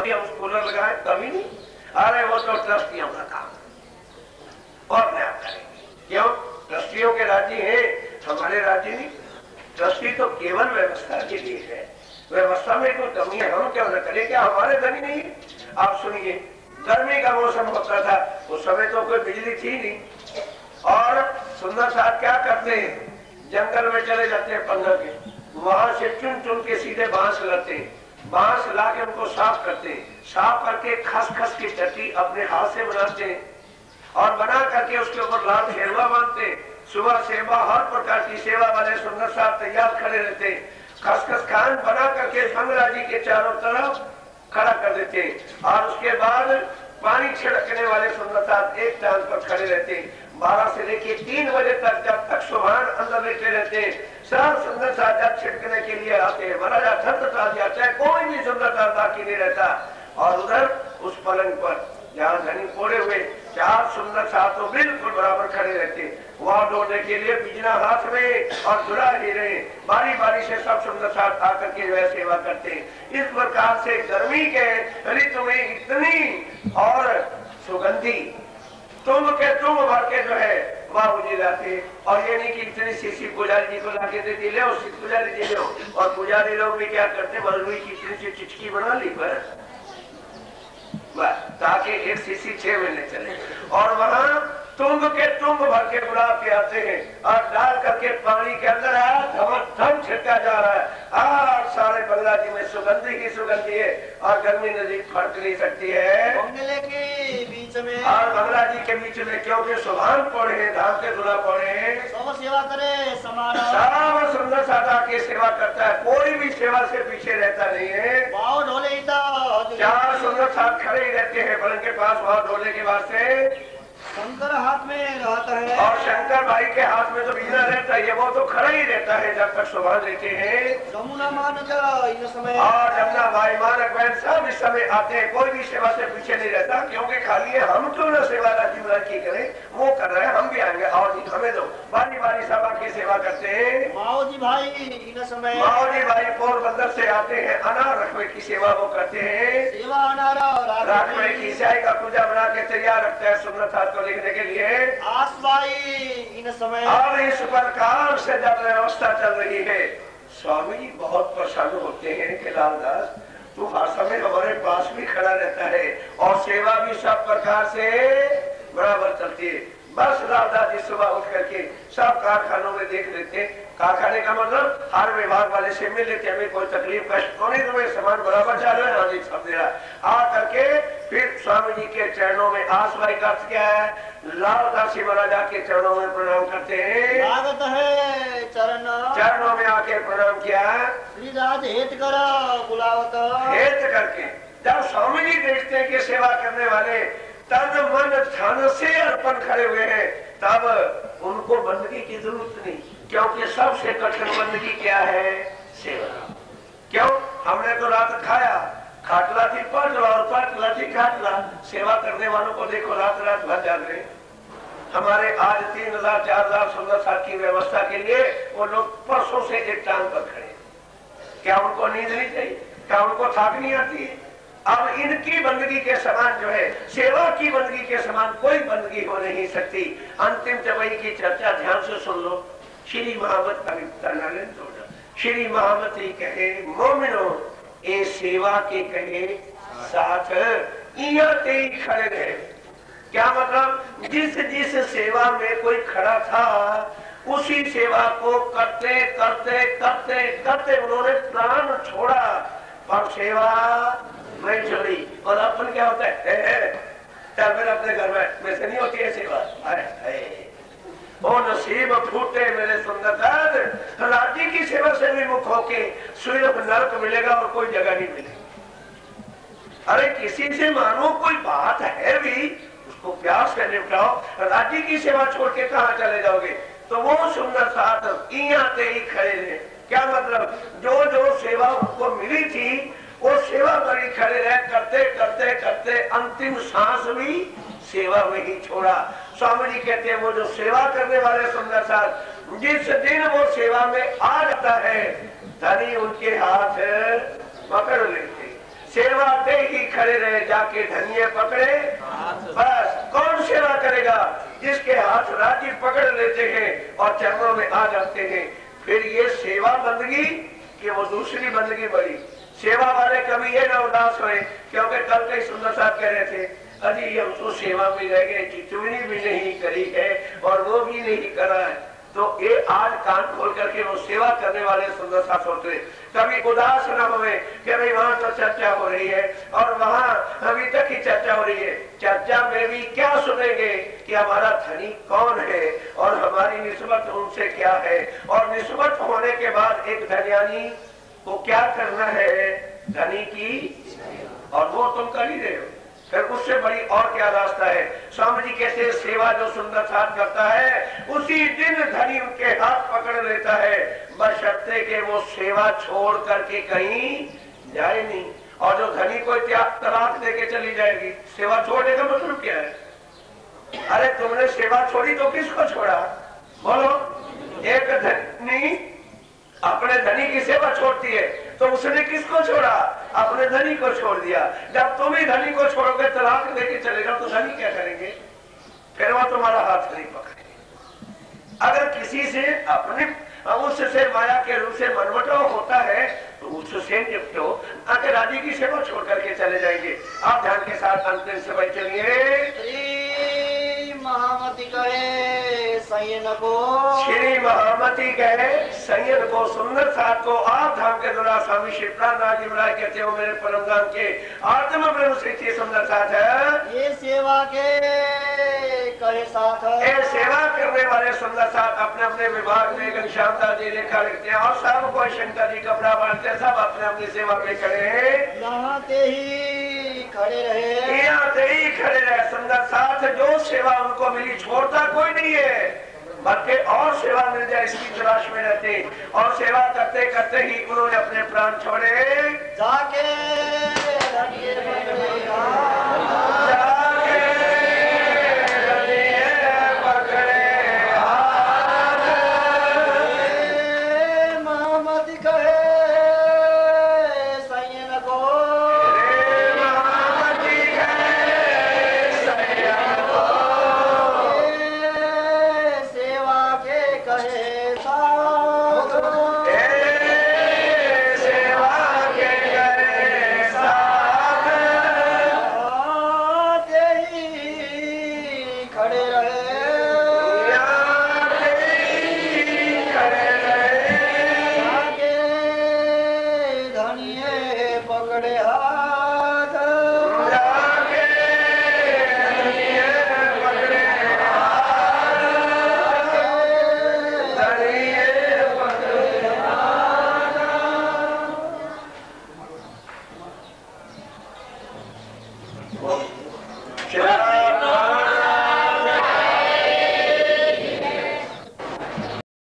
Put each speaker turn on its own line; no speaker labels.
तभी हम कूलर लगाए, कभी नहीं। अरे वो तो ट्रस्टियों का काम और क्या करेंगे, क्यों ट्रस्टियों के राज्य है, हमारे राज्य नहीं। ट्रस्टी तो केवल व्यवस्था के लिए है, व्यवस्था में कोई कमी है हम क्यों न करें, क्या हमारे धनी नहीं है। आप सुनिए, गर्मी का मौसम होता था, उस समय तो कोई बिजली थी नहीं, और सुंदर साहब क्या करते हैं, जंगल में चले जाते हैं 15 के, वहां से चुन चुन के सीधे बांस लाते, बांस ला के उनको साफ करते, साफ करके खस की चट्टी अपने हाथ से बनाते और बना करके उसके ऊपर लाल शेरवा बांधते। सुबह सेवा, हर प्रकार की सेवा वाले सुंदर साहब तैयार खड़े रहते, खसखस खान बना करके मंगला जी के चारों तरफ खड़ा कर देते, और उसके बाद पानी छिड़कने वाले सुंदर साहब एक टांग पर खड़े रहते। 12 से लेके 3 बजे तक, जब तक सुबह अंदर लेटे रहते, सब सुंदर साहब जब छिड़कने के लिए आते, महाराजा छत्रसाल जाता है, कोई भी सुंदर साहब बाकी नहीं रहता। और उधर उस पलंग पर जहाँ धनी फोड़े हुए 4 सुंदर साहब तो बिल्कुल बराबर खड़े रहते, वहां डोलने के लिए बिजना हाथ में और दुरा ही रहे, बारी बारी से सब सुंदर साहब आकर के जो है सेवा करते। इस प्रकार से गर्मी के ऋतु में इतनी और सुगंधी तुम के तुम भर के जो है बाबूजी लाते, और ये नहीं कि इतनी शीशी पुजारी जी को लाके दे दी, ले उसी पुजारी जी लो, और पुजारी लोग भी क्या करते, बलुई की इतनी सी चिचकी बना ली बस, ताकि एक शीशी 6 महीने चले, और वहां तुम के तुम भर के गुलाब के आते हैं, और डाल करके पानी के अंदर धम छिड़का जा रहा है, और सारे बंगला जी में सुगंधी की सुगंधी है, और गर्मी नजदीक फड़क नहीं सकती है
बंगले के बीच में,
और बंगला जी के बीच में, क्योंकि सुभान पड़े हैं, धाम के दुला पड़े हैं,
सब सेवा करे समान,
सब सुंदर सादा की सेवा करता है, कोई भी सेवा से पीछे रहता नहीं है।
भाव ढोले
4 सुंदर साहब खड़े ही रहते हैं पलंग के पास, वहां ढोले के वास्ते
शंकर हाथ में रहता है,
और शंकर भाई के हाथ में तो बीना रहता है, वो तो खड़ा ही रहता है जब तक सुबह देते हैं।
जमुना मानक इन समय,
और जमुना भाई मानक बहन सब इस समय आते हैं, कोई भी सेवा से पीछे नहीं रहता, क्योंकि खाली है हम क्यों न सेवा राजीव राज की करें, वो कर रहे हैं, हम भी आएंगे, और हमें दो, बारी बारी सब आके सेवा करते हैं।
माओजी भाई इन समय,
माओजी भाई पोरबंदर से आते हैं, अनार रखवे की सेवा वो करते हैं,
सेवा अनारा
रखवे की चाय का पूजा बना के तैयार रखते हैं सुंदर साहब को लिखने के लिए।
आस भाई इन समय,
और इस प्रकार से जब व्यवस्था चल रही है, स्वामी जी बहुत प्रसन्न होते हैं कि लालदास तू हर समय हमारे पास भी खड़ा रहता है, और सेवा भी सब प्रकार से बराबर चलती है। बस लालदास जी सुबह उठ करके सब कारखानों में देख लेते, कारखाने का मतलब हर विभाग वाले से मिल लेते, हमें कोई तकलीफ कष्ट तो नहीं, तुम्हें सामान बराबर चाह रहा है, हाँ जी सब दे रहा। आ करके फिर स्वामी जी के चरणों में, आस भाई का अर्थ क्या है, लालदास जी महाराजा के चरणों में प्रणाम करते हैं,
स्वागत है चरण,
चरणों में आके प्रणाम किया,
श्री राज हेत कर बुलावत,
हेत करके जब स्वामी जी देखते हैं कि सेवा करने वाले तन मन धन से अर्पण खड़े हुए हैं, तब उनको बंदगी की जरूरत नहीं, क्योंकि सबसे कठिन बंदगी क्या है, सेवा। क्यों, हमने तो रात खाया, खाटला थी पटला और पटला थी खाटला, सेवा करने वालों को देखो रात रात भर जाग रहे। हमारे आज 3000 4000 सुंदर साहब की व्यवस्था के लिए वो लोग परसों से एक टांग पर खड़े, क्या उनको नींद नहीं चाहिए, क्या उनको थक नहीं आती है। अब इनकी बंदगी के समान जो है, सेवा की बंदगी के समान कोई बंदगी हो नहीं सकती। अंतिम चबई की चर्चा ध्यान से सुन लो। श्री महामत कविता नारायण तोड़ा, श्री महामत ही कहे मोमिनो ए सेवा के कहे साथ इयाते ही खड़े रहे। क्या मतलब, जिस जिस सेवा में कोई खड़ा था उसी सेवा को करते करते करते करते उन्होंने प्राण छोड़ा, पर सेवा नहीं छोड़ी। और अपन क्या होता है, चल मेरे अपने घर में वैसे नहीं होती है सेवा। अरे ओ नसीब फूटे मेरे सुंदर, राज्य की सेवा से भी मुख होके सिर्फ नरक मिलेगा और कोई जगह नहीं मिलेगी। अरे किसी से मानो कोई बात है भी, उसको प्यार से निपटाओ, राज्य की सेवा छोड़ के कहाँ चले जाओगे। तो वो सुंदर साथ इयाते ही खड़े रहे। क्या मतलब, जो जो सेवा उनको मिली थी वो सेवा बड़ी खड़े रहे, करते करते करते अंतिम सांस भी सेवा में ही छोड़ा। स्वामी जी कहते हैं वो जो सेवा करने वाले सुंदर साथ जिस दिन वो सेवा में आ जाता है, धनी उनके हाथ पकड़ लेते, सेवा दे ही खड़े रहे, जाके धनिये पकड़े। बस कौन सेवा करेगा? जिसके हाथ राजी पकड़ लेते हैं और चरणों में आ जाते हैं। फिर ये सेवा बंदगी कि वो दूसरी बंदगी बड़ी। सेवा वाले कभी ये ना उदास हुए, क्योंकि कल कई सुंदर साहब कह रहे थे, अजी हम तो सेवा में रह गए, चिचुनी भी नहीं करी है और वो भी नहीं करा है। तो ये आज कान खोल करके वो सेवा करने वाले सुंदर साहब होते, कभी उदास न हुए कि भाई वहां तो चर्चा हो रही है और वहां अभी तक ही चर्चा हो रही है। चर्चा में भी क्या सुनेंगे कि हमारा धनी कौन है और हमारी निस्बत उनसे क्या है, और निस्बत होने के बाद एक धनियानी को क्या करना है धनी की, और वो तुम कर ही रहे हो। फिर उससे बड़ी और क्या रास्ता है? स्वामी जी कहते हैं सेवा जो सुंदर साथ करता है उसी दिन धनी उनके हाथ पकड़ लेता है, बशर्ते के वो सेवा छोड़ करके कहीं जाए नहीं। और जो धनी को तलाक देके चली जाएगी, सेवा छोड़ने का मतलब क्या है? अरे तुमने सेवा छोड़ी तो किसको छोड़ा? बोलो। एक धनी अपने धनी की सेवा छोड़ती है तो उसने किसको छोड़ा? अपने धनी को छोड़ दिया। जब तुम ही धनी को छोड़ोगे, तलाक देके चलेगा, तो धनी क्या करेंगे? फिर वो तुम्हारा हाथ नहीं पकड़ेंगे। अगर किसी से अपने उससे माया के रूप से मनमुटाव होता है तो उससे निपटो, आके राजी की सेवा छोड़ करके चले जाएंगे। आप ध्यान के साथ अंतिम समय चलिए।
महामती कहे संयन को,
श्री महामती कहे संयन को, सुंदर साथ को आप धाम के द्वारा स्वामी श्री प्राणनाथ जी महाराज कहते हो मेरे परम धाम के आत्म ब्रह्म श्री सुंदर साथ है।
ये सेवा के कहे साथ है।
ये सेवा करने वाले सुंदर साथ अपने अपने विभाग में घनश्यामदास जी लेखा लिखते हैं और सब कोई शंकर जी कपड़ा बांधते हैं, सब अपने अपनी सेवा में खड़े
नहाते ही खड़े रहे,
नहाते ही खड़े रहे। सुंदर साथ जो सेवा उनको मिली छोड़ता कोई नहीं है, बल्कि और सेवा मिल जाए इसकी तलाश में रहते, और सेवा करते करते ही उन्होंने अपने प्राण छोड़े।
जाके